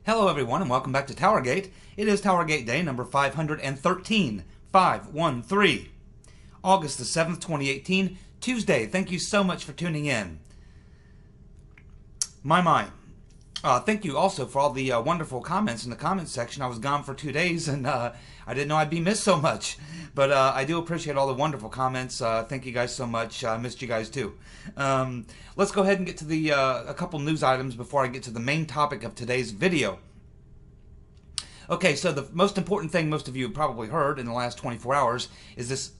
Hello everyone and welcome back to TowerGate. It is TowerGate Day number 513, 513, August the 7th, 2018, Tuesday. Thank you so much for tuning in. Thank you also for all the wonderful comments in the comments section. I was gone for 2 days and I didn't know I'd be missed so much. But I do appreciate all the wonderful comments. Thank you guys so much. I missed you guys too. Let's go ahead and get to the a couple news items before I get to the main topic of today's video. Okay, so the most important thing most of you have probably heard in the last 24 hours is this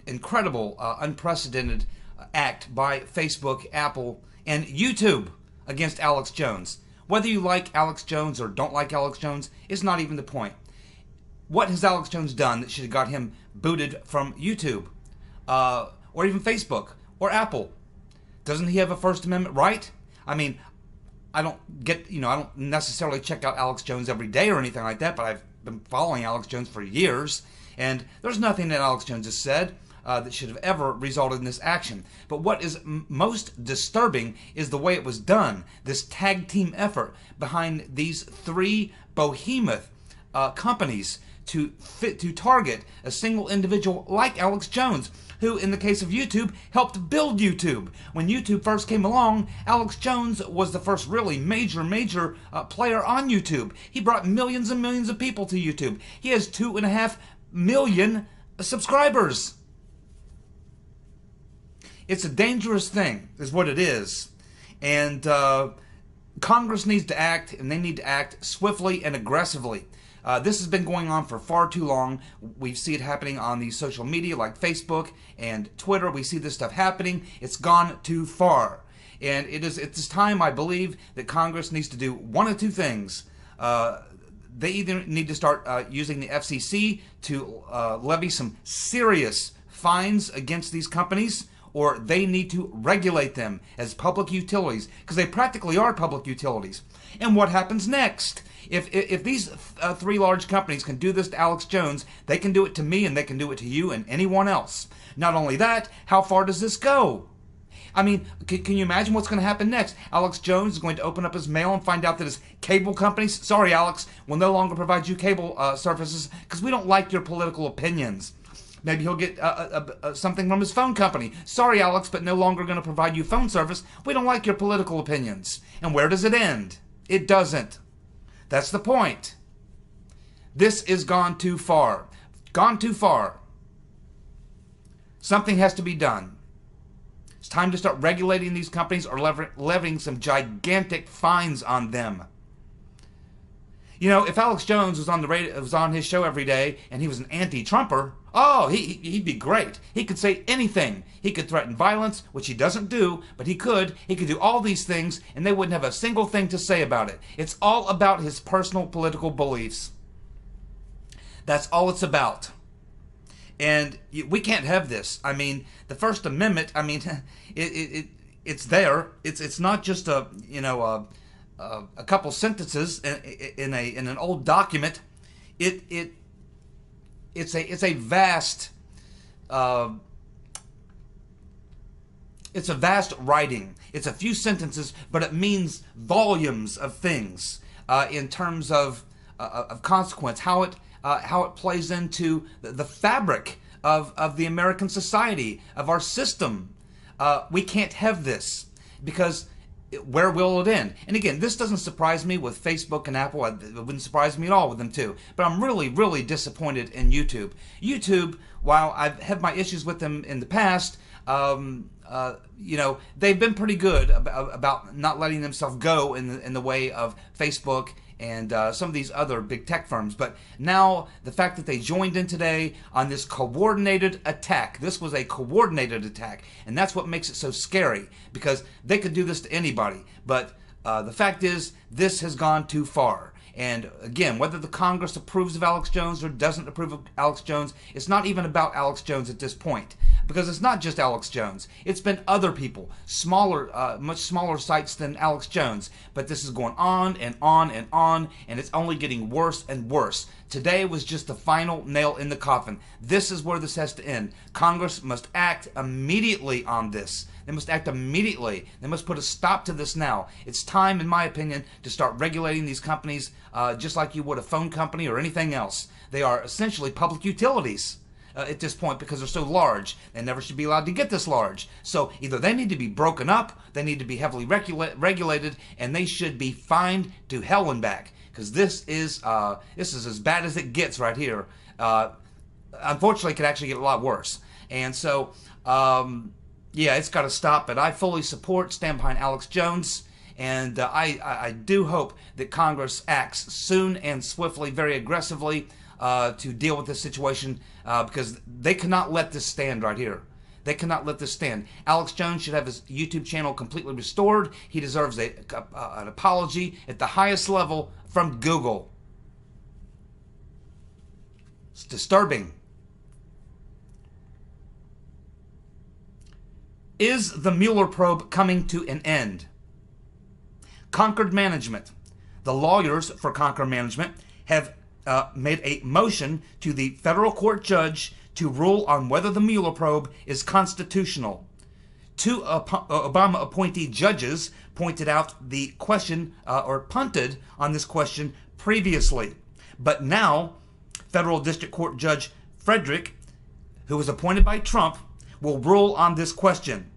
incredible, unprecedented act by Facebook, Apple, and YouTube against Alex Jones. Whether you like Alex Jones or don't like Alex Jones is not even the point. What has Alex Jones done that should have got him booted from YouTube, or even Facebook, or Apple? Doesn't he have a First Amendment right? I mean, I don't necessarily check out Alex Jones every day or anything like that, but I've been following Alex Jones for years, and there's nothing that Alex Jones has said that should have ever resulted in this action. But what is most disturbing is the way it was done, this tag team effort behind these three behemoth companies to target a single individual like Alex Jones, who, in the case of YouTube, helped build YouTube. When YouTube first came along, Alex Jones was the first really major player on YouTube. He brought millions and millions of people to YouTube. He has 2.5 million subscribers. It's a dangerous thing, is what it is. And Congress needs to act, and they need to act swiftly and aggressively. This has been going on for far too long. We see it happening on the social media like Facebook and Twitter. We see this stuff happening. It's gone too far. And it's time, I believe, that Congress needs to do one of two things. They either need to start using the FCC to levy some serious fines against these companies, or they need to regulate them as public utilities, because they practically are public utilities. And what happens next? If these three large companies can do this to Alex Jones, they can do it to me and they can do it to you and anyone else. Not only that, how far does this go? I mean, can you imagine what's going to happen next? Alex Jones is going to open up his mail and find out that his cable companies, sorry Alex, will no longer provide you cable services because we don't like your political opinions. Maybe he'll get something from his phone company. Sorry, Alex, but no longer going to provide you phone service. We don't like your political opinions. And where does it end? It doesn't. That's the point. This is gone too far. Gone too far. Something has to be done. It's time to start regulating these companies or levying some gigantic fines on them. You know, if Alex Jones was on the radio, was on his show every day, and he was an anti-Trumper, oh, he'd be great. He could say anything. He could threaten violence, which he doesn't do, but he could. He could do all these things, and they wouldn't have a single thing to say about it. It's all about his personal political beliefs. That's all it's about. And we can't have this. I mean, the First Amendment, I mean, it's there. It's not just a couple sentences in an old document. It's a vast writing. It's a few sentences, but it means volumes of things in terms of consequence. How it plays into the fabric of the American society, of our system. We can't have this because where will it end? And again, this doesn't surprise me with Facebook and Apple. It wouldn't surprise me at all with them too. But I'm really disappointed in YouTube. YouTube, while I've had my issues with them in the past, they've been pretty good about not letting themselves go in the way of Facebook and some of these other big tech firms. But now, the fact that they joined in today on this coordinated attack, this was a coordinated attack, and that's what makes it so scary, because they could do this to anybody. But the fact is, this has gone too far. And again, whether the Congress approves of Alex Jones or doesn't approve of Alex Jones, it's not even about Alex Jones at this point. because it's not just Alex Jones. It's been other people, much smaller sites than Alex Jones. But this is going on and on and on, and it's only getting worse and worse. Today was just the final nail in the coffin. This is where this has to end. Congress must act immediately on this. They must act immediately. They must put a stop to this now. It's time, in my opinion, to start regulating these companies just like you would a phone company or anything else. They are essentially public utilities at this point because they're so large. They never should be allowed to get this large. So either they need to be broken up, they need to be heavily regulated, and they should be fined to hell and back. Because this is as bad as it gets right here. Unfortunately, it could actually get a lot worse. And so, yeah, it's got to stop. But I fully stand behind Alex Jones. And I do hope that Congress acts soon and swiftly, very aggressively, to deal with this situation, because they cannot let this stand right here. They cannot let this stand. Alex Jones should have his YouTube channel completely restored. He deserves an apology at the highest level from Google. It's disturbing. Is the Mueller probe coming to an end? Concord Management. The lawyers for Concord Management have made a motion to the federal court judge to rule on whether the Mueller probe is constitutional. Two Obama appointee judges pointed out the question, or punted on this question previously. But now, Federal District Court Judge Frederick, who was appointed by Trump, will rule on this question.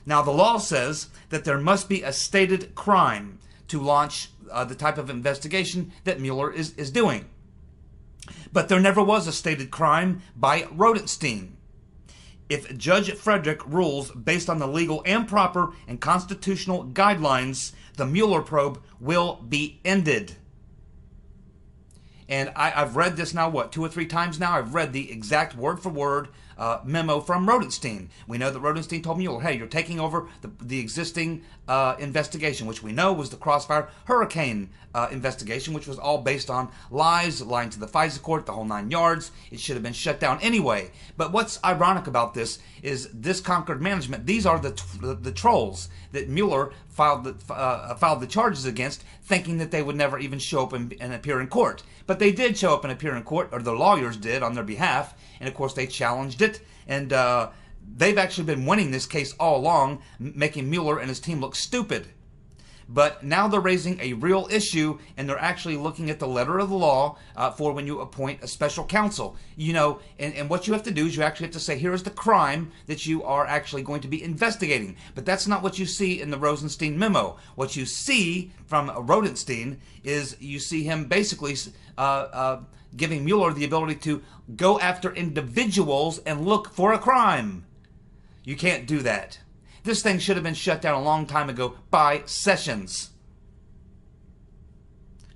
Now, the law says that there must be a stated crime to launch the type of investigation that Mueller is doing. But there never was a stated crime by Rodenstein. If Judge Frederick rules based on the legal and proper and constitutional guidelines, the Mueller probe will be ended. And I've read this now, 2 or 3 times now? I've read the exact word-for-word memo from Rodenstein. We know that Rodenstein told Mueller, hey, you're taking over the existing investigation, which we know was the Crossfire Hurricane investigation, which was all based on lies, lying to the FISA court, the whole 9 yards. It should have been shut down anyway. But what's ironic about this is this Concord Management, these are the trolls that Mueller filed the charges against, thinking that they would never even show up and appear in court. But they did show up and appear in court, or the lawyers did on their behalf, and of course they challenged it, and they've actually been winning this case all along, making Mueller and his team look stupid. But now they're raising a real issue, and they're actually looking at the letter of the law for when you appoint a special counsel. You know, and what you have to do is you actually have to say, here is the crime that you are actually going to be investigating. But that's not what you see in the Rosenstein memo. What you see from Rodenstein is you see him basically giving Mueller the ability to go after individuals and look for a crime. You can't do that. This thing should have been shut down a long time ago by Sessions.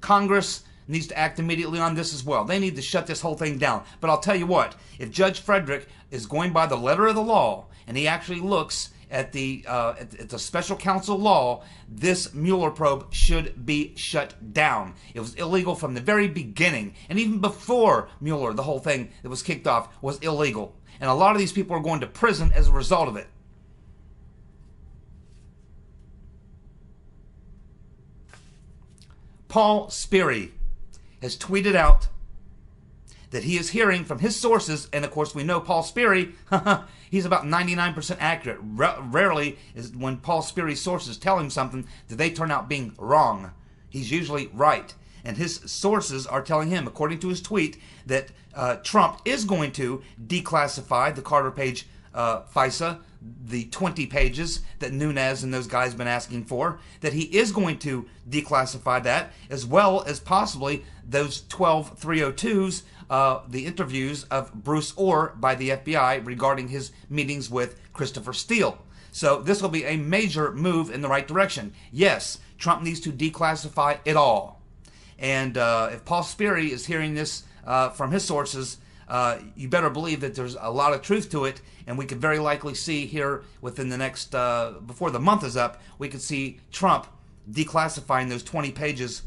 Congress needs to act immediately on this as well. They need to shut this whole thing down. But I'll tell you what, if Judge Frederick is going by the letter of the law, and he actually looks at the special counsel law, this Mueller probe should be shut down. It was illegal from the very beginning. And even before Mueller, the whole thing that was kicked off was illegal. And a lot of these people are going to prison as a result of it. Paul Sperry has tweeted out that he is hearing from his sources, and of course we know Paul Sperry, he's about 99% accurate. Rarely is when Paul Sperry's sources tell him something that they turn out being wrong. He's usually right. And his sources are telling him, according to his tweet, that Trump is going to declassify the Carter Page FISA, the 20 pages that Nunes and those guys have been asking for, that he is going to declassify that, as well as possibly those 12 302s, the interviews of Bruce Orr by the FBI regarding his meetings with Christopher Steele. So this will be a major move in the right direction. Yes, Trump needs to declassify it all. And if Paul Sperry is hearing this from his sources, you better believe that there's a lot of truth to it, and we could very likely see here within the next, before the month is up, we could see Trump declassifying those 20 pages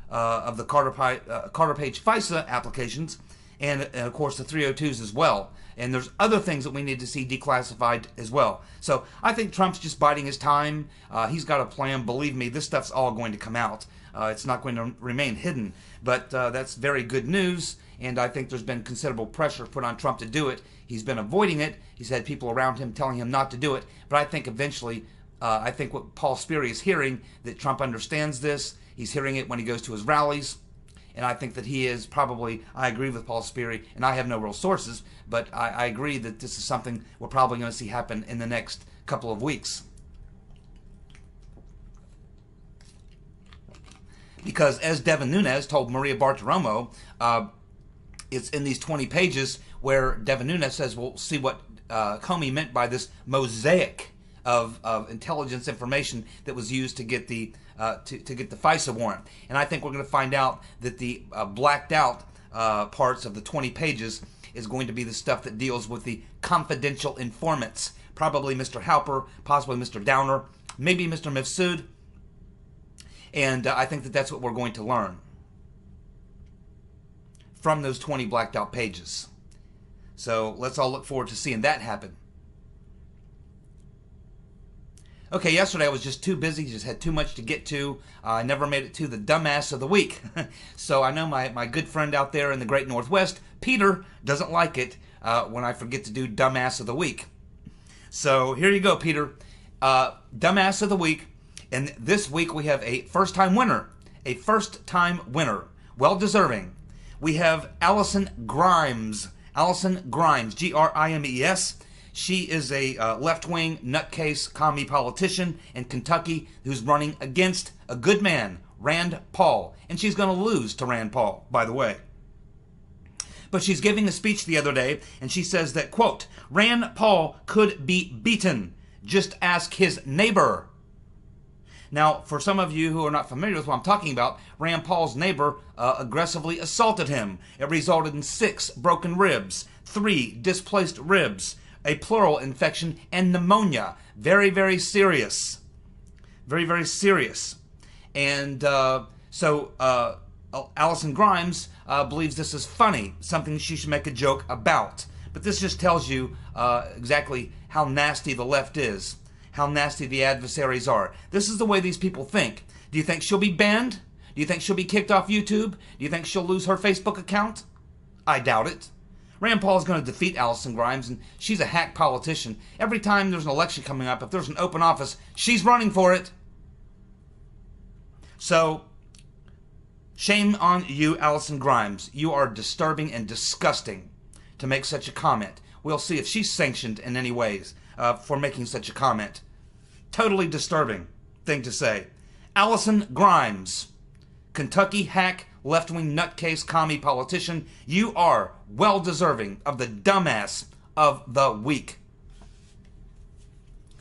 of the Carter Page FISA applications, and of course the 302s as well. And there's other things that we need to see declassified as well. So I think Trump's just biding his time. He's got a plan. Believe me, this stuff's all going to come out. It's not going to remain hidden. But that's very good news, and I think there's been considerable pressure put on Trump to do it. He's been avoiding it. He's had people around him telling him not to do it. But I think eventually, I think what Paul Sperry is hearing, that Trump understands this. He's hearing it when he goes to his rallies. And I think that he is probably, I agree with Paul Sperry, and I have no real sources, but I agree that this is something we're probably going to see happen in the next couple of weeks. Because as Devin Nunes told Maria Bartiromo, it's in these 20 pages where Devin Nunes says, we'll see what Comey meant by this mosaic of intelligence information that was used to get the to get the FISA warrant. And I think we're going to find out that the blacked out parts of the 20 pages is going to be the stuff that deals with the confidential informants. Probably Mr. Halper, possibly Mr. Downer, maybe Mr. Mifsud. And I think that that's what we're going to learn from those 20 blacked out pages. So let's all look forward to seeing that happen. Okay, yesterday I was just too busy, just had too much to get to. I never made it to the dumbass of the week. So I know my good friend out there in the great Northwest, Peter, doesn't like it when I forget to do dumbass of the week. So here you go, Peter. Dumbass of the week. And this week we have a first-time winner. A first-time winner. Well-deserving. We have Allison Grimes. Allison Grimes, Grimes. She is a left-wing nutcase commie politician in Kentucky who's running against a good man, Rand Paul. And she's going to lose to Rand Paul, by the way. But she's giving a speech the other day, and she says that, quote, Rand Paul could be beaten. Just ask his neighbor. Now, for some of you who are not familiar with what I'm talking about, Rand Paul's neighbor aggressively assaulted him. It resulted in 6 broken ribs, 3 displaced ribs, a pleural infection, and pneumonia. Very, very serious. Very, very serious. And so Allison Grimes believes this is funny, something she should make a joke about. But this just tells you exactly how nasty the left is, how nasty the adversaries are. This is the way these people think. Do you think she'll be banned? Do you think she'll be kicked off YouTube? Do you think she'll lose her Facebook account? I doubt it. Rand Paul is going to defeat Allison Grimes, and she's a hack politician. Every time there's an election coming up, if there's an open office, she's running for it. So, shame on you, Allison Grimes. You are disturbing and disgusting to make such a comment. We'll see if she's sanctioned in any ways for making such a comment. Totally disturbing thing to say. Allison Grimes, Kentucky hack, left-wing nutcase commie politician, you are well deserving of the dumbass of the week.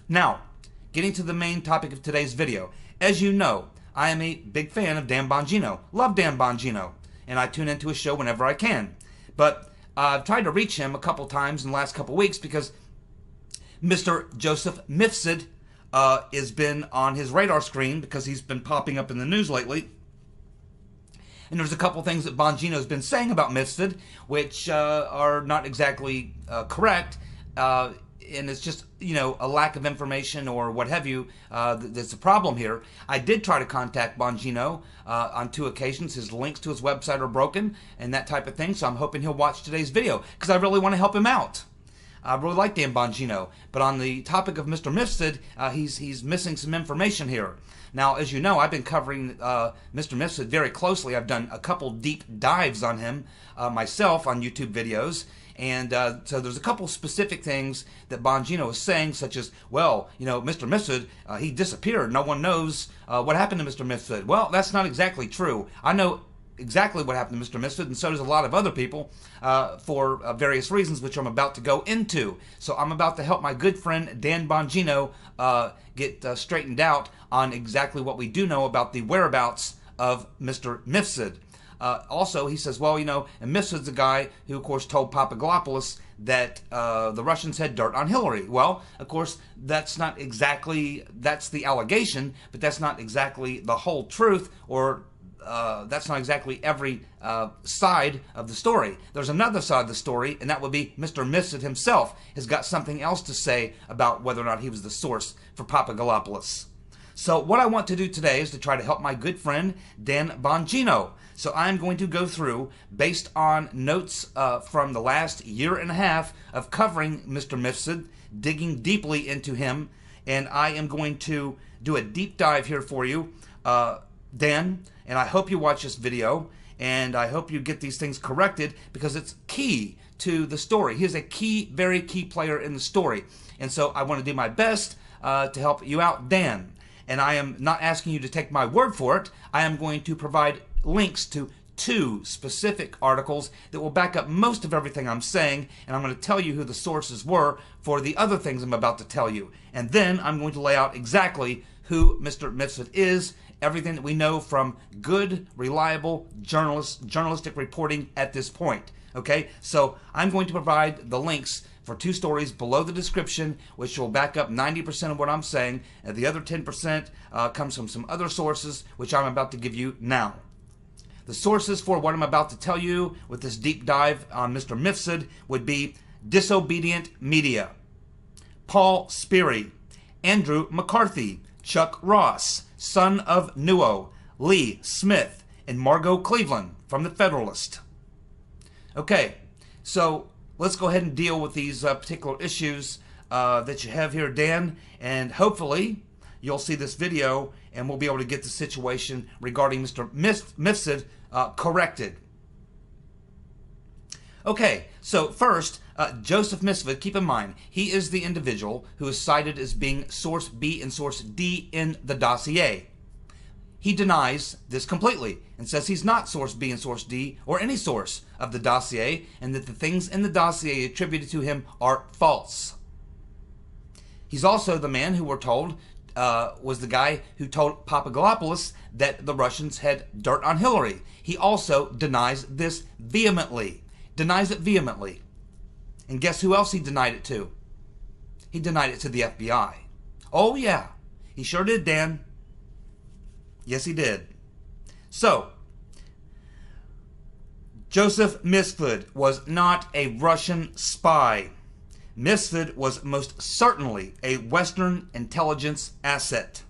Now, getting to the main topic of today's video. As you know, I am a big fan of Dan Bongino. Love Dan Bongino. And I tune into his show whenever I can. But I've tried to reach him a couple times in the last couple weeks because Mr. Joseph Mifsud has been on his radar screen because he's been popping up in the news lately. And there's a couple things that Bongino's been saying about Mifsud, which are not exactly correct. And it's just, you know, a lack of information or what have you that's a problem here. I did try to contact Bongino on 2 occasions. His links to his website are broken and that type of thing. So I'm hoping he'll watch today's video because I really want to help him out. I really like Dan Bongino. But on the topic of Mr. Mifsud, he's missing some information here. Now, as you know, I've been covering Mr. Mifsud very closely. I've done a couple deep dives on him myself on YouTube videos. And so there's a couple specific things that Bongino is saying, such as, well, you know, Mr. Mifsud, he disappeared. No one knows what happened to Mr. Mifsud. Well, that's not exactly true. I know exactly what happened to Mr. Mifsud, and so does a lot of other people for various reasons, which I'm about to go into. So I'm about to help my good friend Dan Bongino get straightened out on exactly what we do know about the whereabouts of Mr. Mifsud. Also, he says, well, you know, and Mifsud's a guy who, of course, told Papadopoulos that the Russians had dirt on Hillary. Well, of course, that's not exactly, that's the allegation, but that's not exactly the whole truth or that's not exactly every side of the story. There's another side of the story, and that would be Mr. Mifsud himself has got something else to say about whether or not he was the source for Papagalopoulos. So what I want to do today is to try to help my good friend Dan Bongino. So I'm going to go through, based on notes from the last year and a half of covering Mr. Mifsud, digging deeply into him, and I am going to do a deep dive here for you, Dan, and I hope you watch this video, and I hope you get these things corrected, because it's key to the story. He is a key, very key player in the story, and so I want to do my best to help you out, Dan. And I am not asking you to take my word for it. I am going to provide links to 2 specific articles that will back up most of everything I'm saying, and I'm going to tell you who the sources were for the other things I'm about to tell you. And then I'm going to lay out exactly who Mr. Mifsud is, everything that we know from good, reliable journalistic reporting at this point. Okay, so I'm going to provide the links for 2 stories below the description, which will back up 90% of what I'm saying, and the other 10% comes from some other sources, which I'm about to give you now. The sources for what I'm about to tell you with this deep dive on Mr. Mifsud would be Disobedient Media, Paul Sperry, Andrew McCarthy, Chuck Ross, son of Nuo, Lee Smith, and Margot Cleveland from the Federalist. Okay, so let's go ahead and deal with these particular issues that you have here, Dan, and hopefully you'll see this video and we'll be able to get the situation regarding Mr. Mifsud corrected. Okay, so first, Joseph Mifsud, keep in mind, he is the individual who is cited as being source B and source D in the dossier. He denies this completely and says he's not source B and source D or any source of the dossier, and that the things in the dossier attributed to him are false. He's also the man who we're told was the guy who told Papagalopoulos that the Russians had dirt on Hillary. He also denies this vehemently. Denies it vehemently. And guess who else he denied it to? He denied it to the FBI. Oh yeah, he sure did, Dan. Yes, he did. So, Joseph Mifsud was not a Russian spy. Mifsud was most certainly a Western intelligence asset.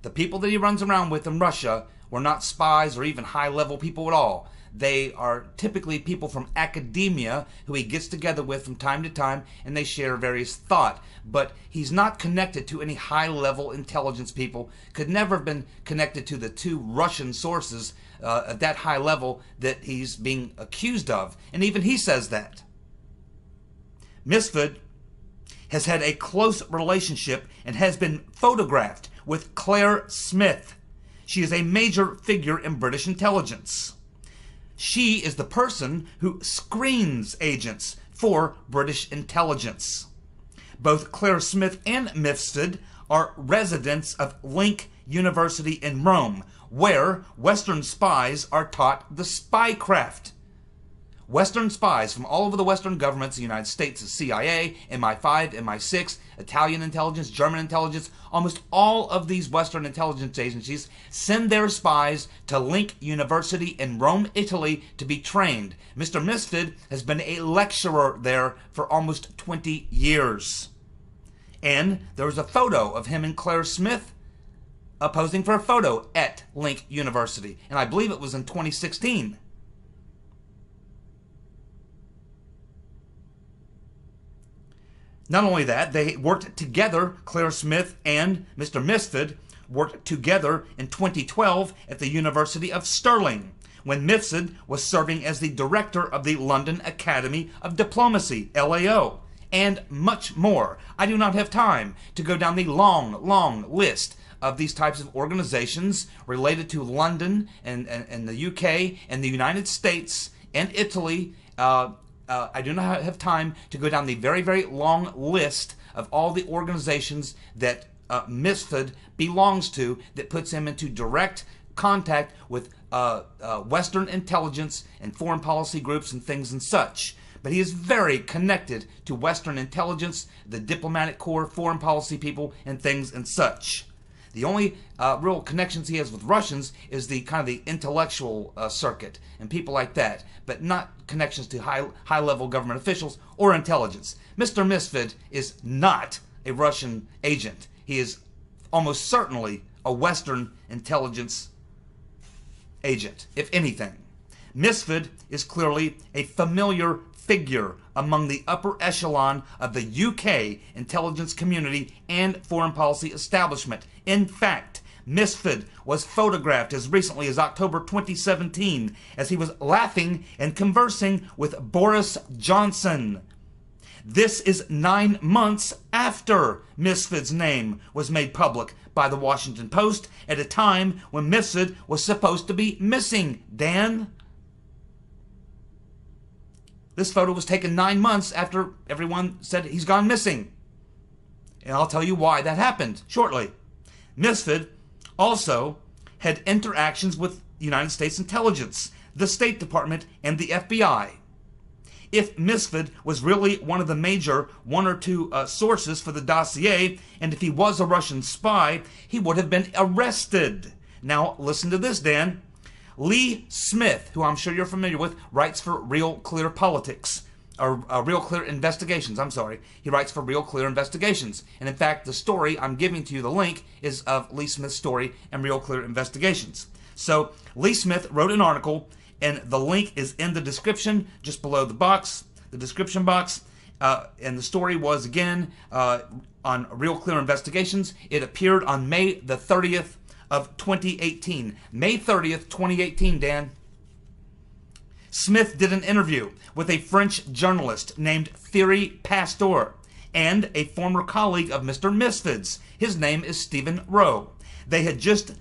The people that he runs around with in Russia were not spies or even high-level people at all. They are typically people from academia who he gets together with from time to time, and they share various thought. But he's not connected to any high-level intelligence people, could never have been connected to the 2 Russian sources at that high level that he's being accused of. And even he says that. Mifsud has had a close relationship and has been photographed with Claire Smith. She is a major figure in British intelligence. She is the person who screens agents for British intelligence. Both Claire Smith and Mifsud are residents of Link University in Rome, where Western spies are taught the spycraft. Western spies from all over the Western governments, the United States, the CIA, MI5, MI6, Italian intelligence, German intelligence, almost all of these Western intelligence agencies send their spies to Link University in Rome, Italy to be trained. Mr. Mifsud has been a lecturer there for almost 20 years. And there was a photo of him and Claire Smith posing for a photo at Link University. And I believe it was in 2016. Not only that, they worked together, Claire Smith and Mr. Mifsud worked together in 2012 at the University of Stirling, when Mifsud was serving as the director of the London Academy of Diplomacy, LAO, and much more. I do not have time to go down the long list of these types of organizations related to London and the UK and the United States and Italy. I do not have time to go down the very long list of all the organizations that Mifsud belongs to, that puts him into direct contact with Western intelligence and foreign policy groups and things and such. But he is very connected to Western intelligence, the diplomatic corps, foreign policy people, and things and such. The only real connections he has with Russians is the kind of the intellectual circuit and people like that, but not connections to high-level government officials or intelligence. Mr. Mifsud is not a Russian agent. He is almost certainly a Western intelligence agent, if anything. Mifsud is clearly a familiar figure among the upper echelon of the UK intelligence community and foreign policy establishment. In fact, Mifsud was photographed as recently as October 2017 as he was laughing and conversing with Boris Johnson. This is 9 months after Mifsud's name was made public by the Washington Post at a time when Mifsud was supposed to be missing. Dan? This photo was taken 9 months after everyone said he's gone missing. And I'll tell you why that happened shortly. Mifsud also had interactions with United States intelligence, the State Department, and the FBI. If Mifsud was really one of the major one or two sources for the dossier, and if he was a Russian spy, he would have been arrested. Now, listen to this, Dan. Lee Smith, who I'm sure you're familiar with, writes for Real Clear Politics, or Real Clear Investigations, I'm sorry. He writes for Real Clear Investigations. And in fact, the story I'm giving to you, the link, is of Lee Smith's story and Real Clear Investigations. So, Lee Smith wrote an article, and the link is in the description, just below the box, the description box. And the story was, again, on Real Clear Investigations. It appeared on May the 30th of 2018. May 30th, 2018, Dan. Smith did an interview with a French journalist named Thierry Pasteur and a former colleague of Mr. Mifsud's. His name is Stephen Rowe. They had just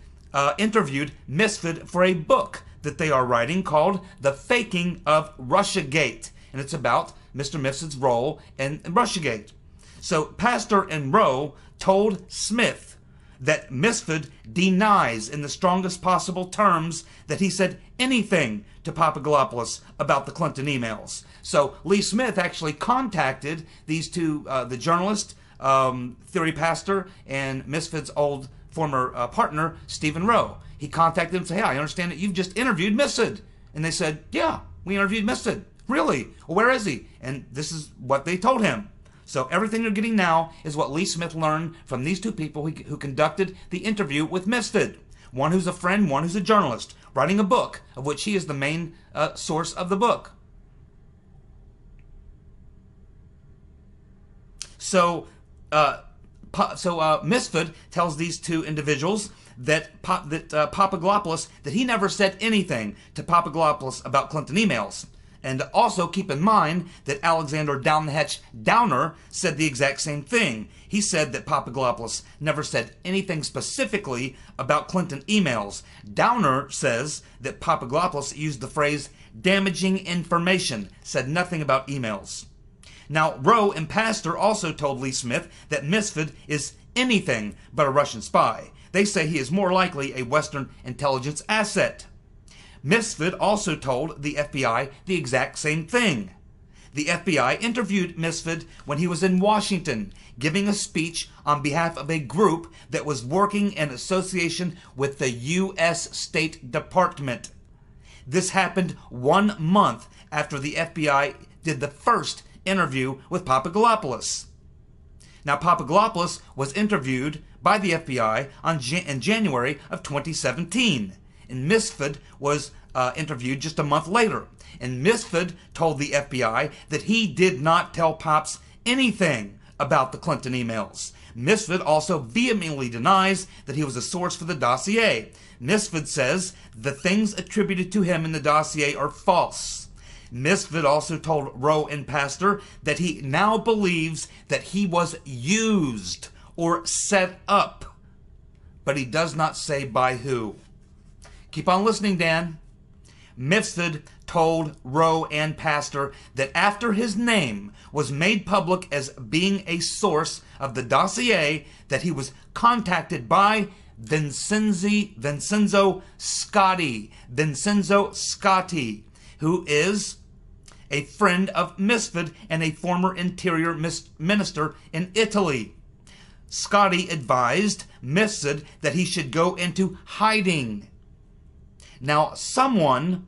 interviewed Mifsud for a book that they are writing called The Faking of Russiagate. And it's about Mr. Mifsud's role in Russiagate. So Pasteur and Rowe told Smith that Mifsud denies in the strongest possible terms that he said anything to Papadopoulos about the Clinton emails. So Lee Smith actually contacted these two, the journalist, Thierry Pasteur, and Mifsud's old former partner, Stephen Rowe. He contacted them and said, hey, I understand that you've just interviewed Mifsud. And they said, yeah, we interviewed Mifsud. Really? Well, where is he? And this is what they told him. So everything you're getting now is what Lee Smith learned from these two people who conducted the interview with Mifsud. One who's a friend, one who's a journalist, writing a book, of which he is the main source of the book. So Mifsud tells these two individuals that Papadopoulos, that he never said anything to Papadopoulos about Clinton emails. And also keep in mind that Alexander Down-the-Hatch Downer said the exact same thing. He said that Papadopoulos never said anything specifically about Clinton emails. Downer says that Papadopoulos used the phrase damaging information, said nothing about emails. Now, Rowe and Pasteur also told Lee Smith that Mifsud is anything but a Russian spy. They say he is more likely a Western intelligence asset. Mifsud also told the FBI the exact same thing. The FBI interviewed Mifsud when he was in Washington, giving a speech on behalf of a group that was working in association with the U.S. State Department. This happened 1 month after the FBI did the first interview with Papadopoulos. Now, Papadopoulos was interviewed by the FBI in January of 2017. And Mifsud was interviewed just a month later. And Mifsud told the FBI that he did not tell Pops anything about the Clinton emails. Mifsud also vehemently denies that he was a source for the dossier. Mifsud says the things attributed to him in the dossier are false. Mifsud also told Rowe and Pasteur that he now believes that he was used or set up, but he does not say by who. Keep on listening, Dan. Mifsud told Rowe and Pasteur that after his name was made public as being a source of the dossier, that he was contacted by Vincenzo Scotti, who is a friend of Mifsud and a former interior minister in Italy. Scotty advised Mifsud that he should go into hiding. Now, someone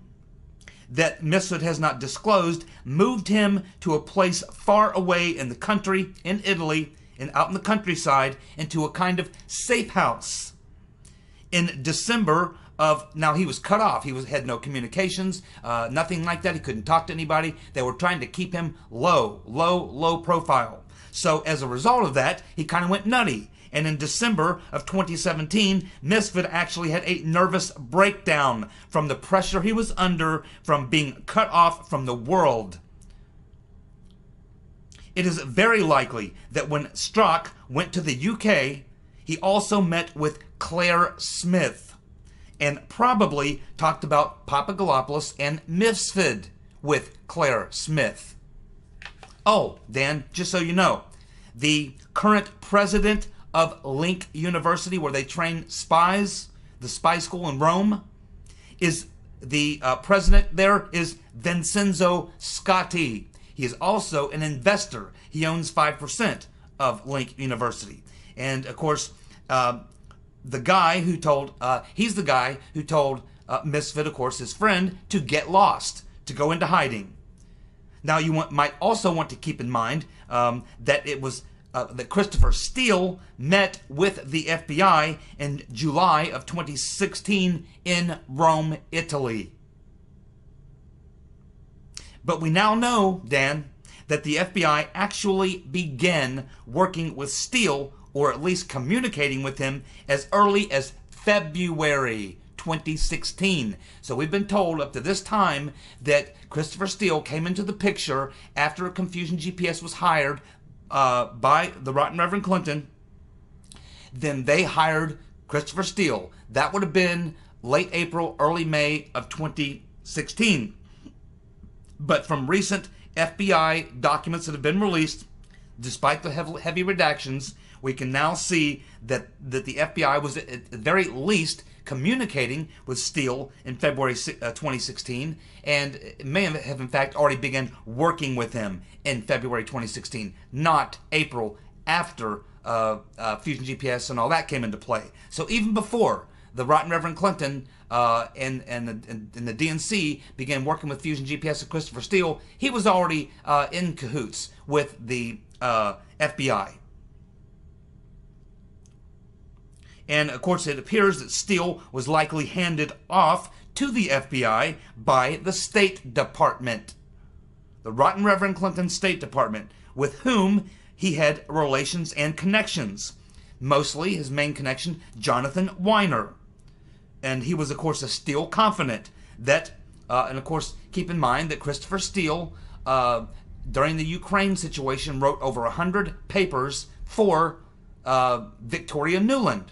that Mifsud has not disclosed moved him to a place far away in the country, in Italy, and out in the countryside, into a kind of safe house. In December of, now he was cut off. He had no communications, nothing like that. He couldn't talk to anybody. They were trying to keep him low profile. So as a result of that, he kind of went nutty. And in December of 2017, Mifsud actually had a nervous breakdown from the pressure he was under from being cut off from the world. It is very likely that when Strzok went to the UK, he also met with Claire Smith and probably talked about Papagalopoulos and Mifsud with Claire Smith. Oh, Dan, just so you know, the current president of Link University, where they train spies, the spy school in Rome, is the president there is Vincenzo Scotti. He is also an investor. He owns 5% of Link University. And of course, the guy who told, he's the guy who told Mifsud, of course, his friend, to get lost, to go into hiding. Now, you might also want to keep in mind that it was that Christopher Steele met with the FBI in July of 2016 in Rome, Italy. But we now know, Dan, that the FBI actually began working with Steele, or at least communicating with him, as early as February 2016. So we've been told up to this time that Christopher Steele came into the picture after Confusion GPS was hired by the Rotten Reverend Clinton. Then they hired Christopher Steele. That would have been late April, early May of 2016. But from recent FBI documents that have been released, despite the heavy redactions, we can now see that the FBI was at the very least communicating with Steele in February 2016, and may have in fact already begun working with him in February 2016, not April, after Fusion GPS and all that came into play. So even before the Rotten Reverend Clinton and the DNC began working with Fusion GPS and Christopher Steele, he was already in cahoots with the FBI. And of course, it appears that Steele was likely handed off to the FBI by the State Department, the Rotten Reverend Clinton State Department, with whom he had relations and connections. Mostly his main connection, Jonathan Weiner. And he was, of course, a Steele confidant. That, and of course, keep in mind that Christopher Steele, during the Ukraine situation, wrote over 100 papers for Victoria Nuland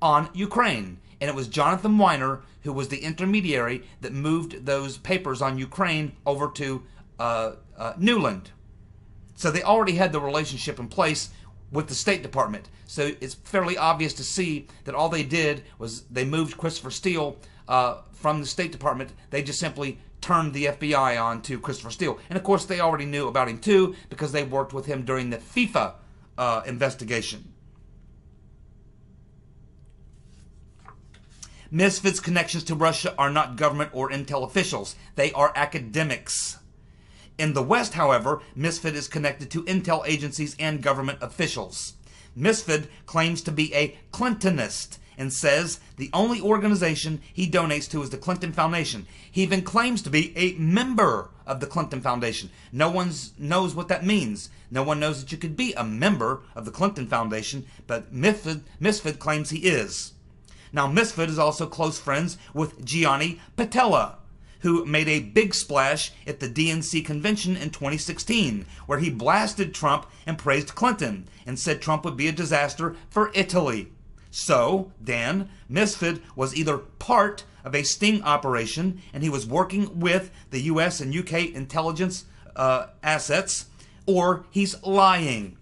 on Ukraine. And it was Jonathan Weiner who was the intermediary that moved those papers on Ukraine over to Nuland. So they already had the relationship in place with the State Department. So it's fairly obvious to see that all they did was they moved Christopher Steele from the State Department. They just simply turned the FBI on to Christopher Steele. And of course they already knew about him too, because they worked with him during the FIFA investigation. Mifsud's connections to Russia are not government or intel officials. They are academics. In the West, however, Mifsud is connected to intel agencies and government officials. Mifsud claims to be a Clintonist and says the only organization he donates to is the Clinton Foundation. He even claims to be a member of the Clinton Foundation. No one knows what that means. No one knows that you could be a member of the Clinton Foundation, but Mifsud claims he is. Now, Mifsud is also close friends with Gianni Pittella, who made a big splash at the DNC convention in 2016, where he blasted Trump and praised Clinton, and said Trump would be a disaster for Italy. So, Dan, Mifsud was either part of a sting operation, and he was working with the US and UK intelligence assets, or he's lying.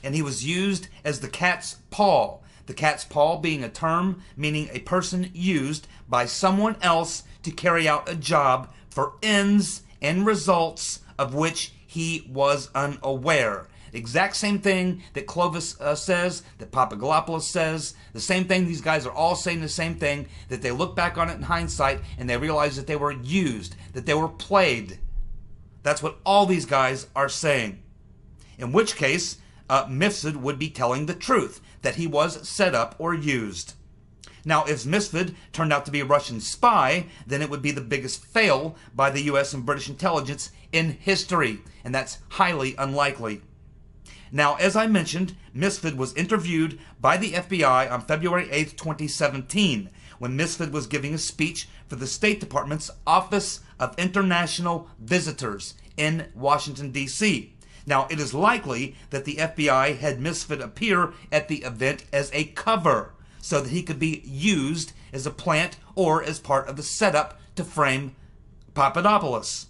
And he was used as the cat's paw. The cat's paw being a term meaning a person used by someone else to carry out a job for ends and results of which he was unaware. Exact same thing that Clovis says, that Papadopoulos says, the same thing. These guys are all saying the same thing, that they look back on it in hindsight and they realize that they were used, that they were played. That's what all these guys are saying. In which case, Mifsud would be telling the truth, that he was set up or used. Now, if Mifsud turned out to be a Russian spy, then it would be the biggest fail by the U.S. and British intelligence in history, and that's highly unlikely. Now, as I mentioned, Mifsud was interviewed by the FBI on February 8th, 2017, when Mifsud was giving a speech for the State Department's Office of International Visitors in Washington, D.C. Now, it is likely that the FBI had Mifsud appear at the event as a cover, so that he could be used as a plant or as part of the setup to frame Papadopoulos.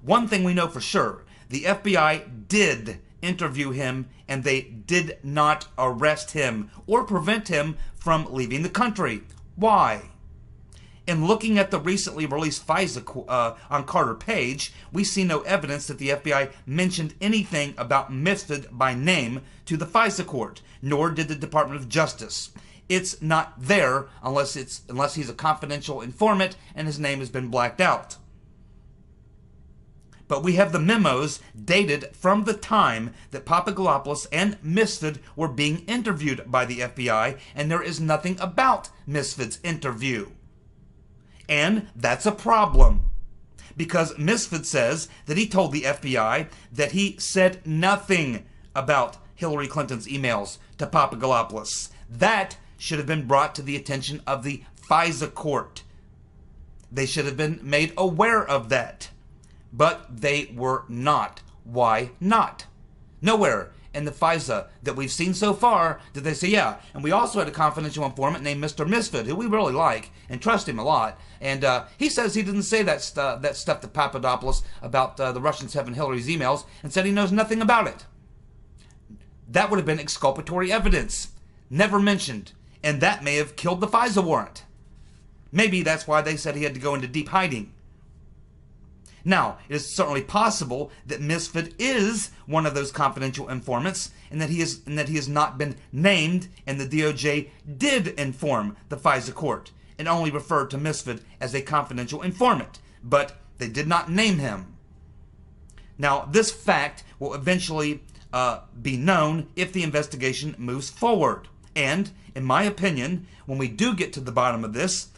One thing we know for sure, the FBI did interview him and they did not arrest him or prevent him from leaving the country. Why? In looking at the recently released FISA on Carter Page, we see no evidence that the FBI mentioned anything about Mifsud by name to the FISA court, nor did the Department of Justice. It's not there unless he's a confidential informant and his name has been blacked out. But we have the memos dated from the time that Papadopoulos and Mifsud were being interviewed by the FBI, and there is nothing about Mifsud's interview. And that's a problem, because Mifsud says that he told the FBI that he said nothing about Hillary Clinton's emails to Papadopoulos. That should have been brought to the attention of the FISA court. They should have been made aware of that. But they were not. Why not? Nowhere in the FISA that we've seen so far did they say, yeah, and we also had a confidential informant named Mr. Mifsud, who we really like and trust him a lot. And he says he didn't say that stuff to Papadopoulos about the Russians having Hillary's emails, and said he knows nothing about it. That would have been exculpatory evidence. Never mentioned. And that may have killed the FISA warrant. Maybe that's why they said he had to go into deep hiding. Now, it is certainly possible that Mifsud is one of those confidential informants, and that he has not been named, and the DOJ did inform the FISA court and only referred to Mifsud as a confidential informant, but they did not name him. Now, this fact will eventually be known if the investigation moves forward. And, in my opinion, when we do get to the bottom of this,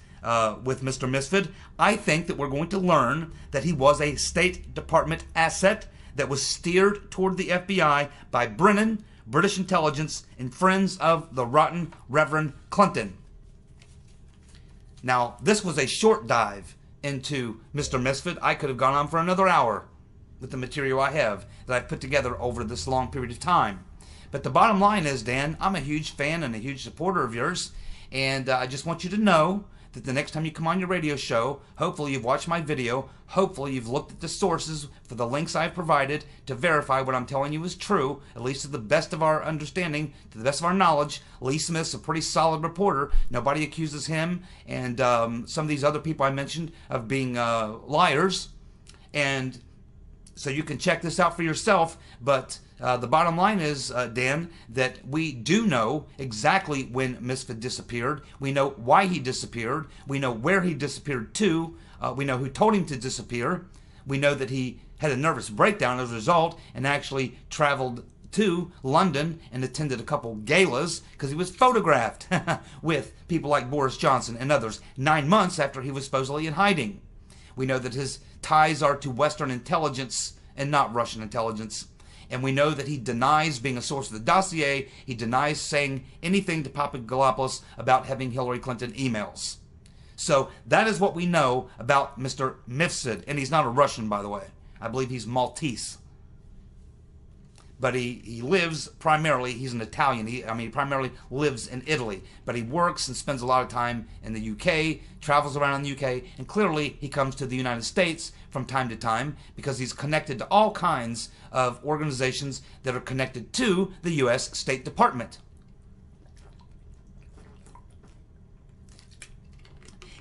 with Mr. Mifsud, I think that we're going to learn that he was a State Department asset that was steered toward the FBI by Brennan, British intelligence, and friends of the rotten Reverend Clinton. Now, this was a short dive into Mr. Mifsud. I could have gone on for another hour with the material I have that I've put together over this long period of time. But the bottom line is, Dan, I'm a huge fan and a huge supporter of yours, and I just want you to know that the next time you come on your radio show, hopefully you've watched my video, hopefully you've looked at the sources for the links I've provided to verify what I'm telling you is true, at least to the best of our understanding, to the best of our knowledge. Lee Smith's a pretty solid reporter. Nobody accuses him and some of these other people I mentioned of being liars. And so you can check this out for yourself, but the bottom line is, Dan, that we do know exactly when Mifsud disappeared. We know why he disappeared. We know where he disappeared to. We know who told him to disappear. We know that he had a nervous breakdown as a result and actually traveled to London and attended a couple galas because he was photographed with people like Boris Johnson and others 9 months after he was supposedly in hiding. We know that his ties are to Western intelligence and not Russian intelligence. And we know that he denies being a source of the dossier. He denies saying anything to Papadopoulos about having Hillary Clinton emails. So that is what we know about Mr. Mifsud. And he's not a Russian, by the way. I believe he's Maltese. But he lives primarily, he's an Italian. He primarily lives in Italy. But he works and spends a lot of time in the UK, travels around in the UK, and clearly he comes to the United States from time to time because he's connected to all kinds of organizations that are connected to the U.S. State Department.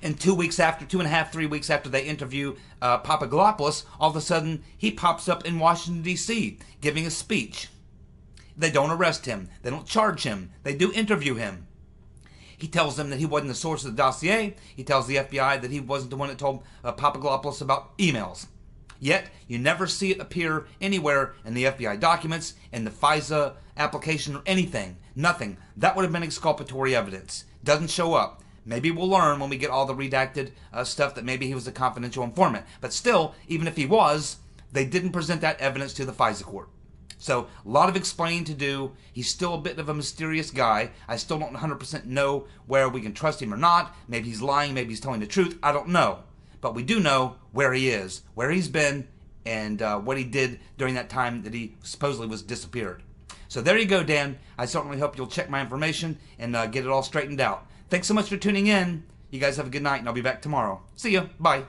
And 2 weeks after, 2.5, 3 weeks after they interview Papadopoulos, all of a sudden he pops up in Washington, D.C. giving a speech. They don't arrest him. They don't charge him. They do interview him. He tells them that he wasn't the source of the dossier. He tells the FBI that he wasn't the one that told Papadopoulos about emails. Yet, you never see it appear anywhere in the FBI documents, in the FISA application, or anything. Nothing. That would have been exculpatory evidence. Doesn't show up. Maybe we'll learn when we get all the redacted stuff that maybe he was a confidential informant. But still, even if he was, they didn't present that evidence to the FISA court. So, a lot of explaining to do. He's still a bit of a mysterious guy. I still don't 100% know where we can trust him or not. Maybe he's lying, maybe he's telling the truth. I don't know. But we do know where he is, where he's been, and what he did during that time that he supposedly was disappeared. So there you go, Dan. I certainly hope you'll check my information and get it all straightened out. Thanks so much for tuning in. You guys have a good night, and I'll be back tomorrow. See ya. Bye.